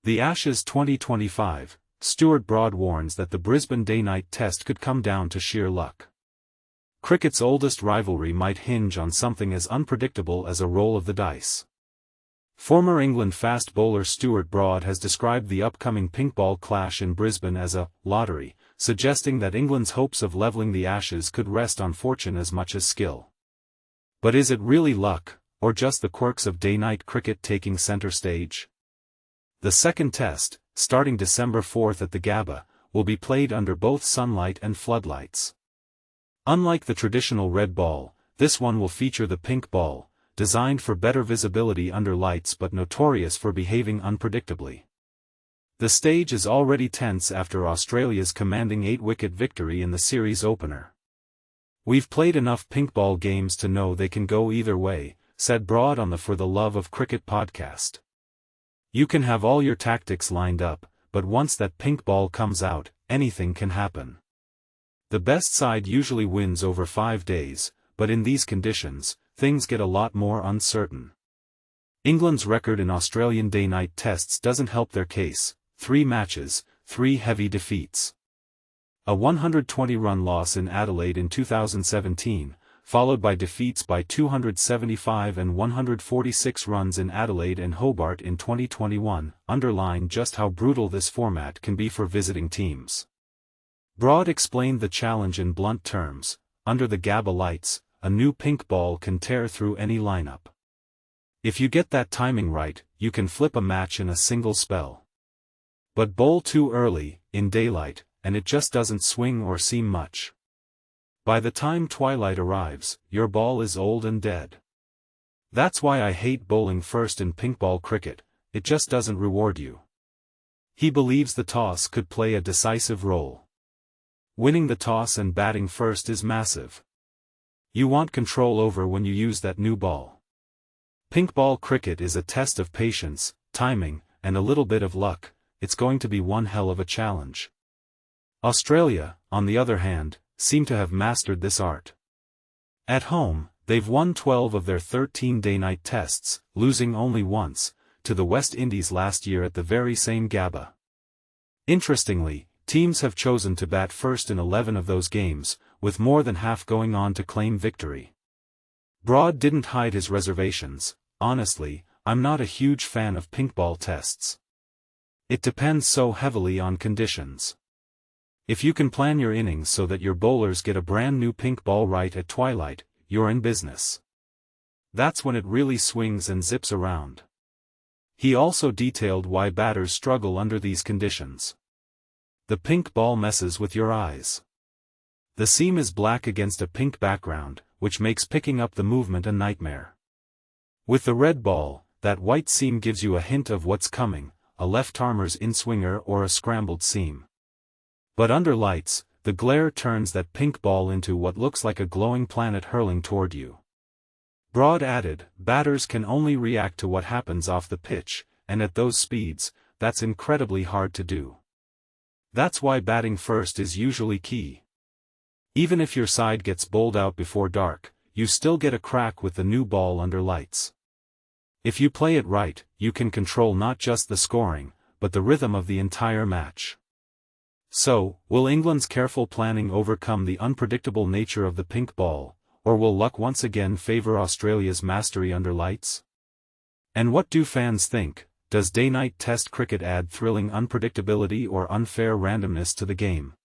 The Ashes 2025, Stuart Broad warns that the Brisbane day-night test could come down to sheer luck. Cricket's oldest rivalry might hinge on something as unpredictable as a roll of the dice. Former England fast bowler Stuart Broad has described the upcoming pink ball clash in Brisbane as a lottery, suggesting that England's hopes of levelling the Ashes could rest on fortune as much as skill. But is it really luck, or just the quirks of day-night cricket taking centre stage? The second test, starting December 4 at the Gabba, will be played under both sunlight and floodlights. Unlike the traditional red ball, this one will feature the pink ball, designed for better visibility under lights but notorious for behaving unpredictably. The stage is already tense after Australia's commanding 8-wicket victory in the series opener. "We've played enough pink ball games to know they can go either way," said Broad on the For the Love of Cricket podcast. "You can have all your tactics lined up, but once that pink ball comes out, anything can happen. The best side usually wins over 5 days, but in these conditions, things get a lot more uncertain." England's record in Australian day-night tests doesn't help their case: 3 matches, 3 heavy defeats. A 120-run loss in Adelaide in 2017, followed by defeats by 275 and 146 runs in Adelaide and Hobart in 2021, underline just how brutal this format can be for visiting teams. Broad explained the challenge in blunt terms: under the Gabba lights, a new pink ball can tear through any lineup. If you get that timing right, you can flip a match in a single spell. But bowl too early, in daylight, and it just doesn't swing or seem much. By the time twilight arrives, your ball is old and dead. That's why I hate bowling first in pink ball cricket, it just doesn't reward you. He believes the toss could play a decisive role. Winning the toss and batting first is massive. You want control over when you use that new ball. Pink ball cricket is a test of patience, timing, and a little bit of luck. It's going to be one hell of a challenge. Australia, on the other hand, seem to have mastered this art. At home, they've won 12 of their 13 day-night tests, losing only once, to the West Indies last year at the very same Gabba. Interestingly, teams have chosen to bat first in 11 of those games, with more than half going on to claim victory. Broad didn't hide his reservations: "Honestly, I'm not a huge fan of pink ball tests. It depends so heavily on conditions. If you can plan your innings so that your bowlers get a brand new pink ball right at twilight, you're in business. That's when it really swings and zips around." He also detailed why batters struggle under these conditions. "The pink ball messes with your eyes. The seam is black against a pink background, which makes picking up the movement a nightmare. With the red ball, that white seam gives you a hint of what's coming, a left-armer's in-swinger or a scrambled seam. But under lights, the glare turns that pink ball into what looks like a glowing planet hurling toward you." Broad added, "Batters can only react to what happens off the pitch, and at those speeds, that's incredibly hard to do. That's why batting first is usually key. Even if your side gets bowled out before dark, you still get a crack with the new ball under lights. If you play it right, you can control not just the scoring, but the rhythm of the entire match." So, will England's careful planning overcome the unpredictable nature of the pink ball, or will luck once again favor Australia's mastery under lights? And what do fans think? Does day-night test cricket add thrilling unpredictability or unfair randomness to the game?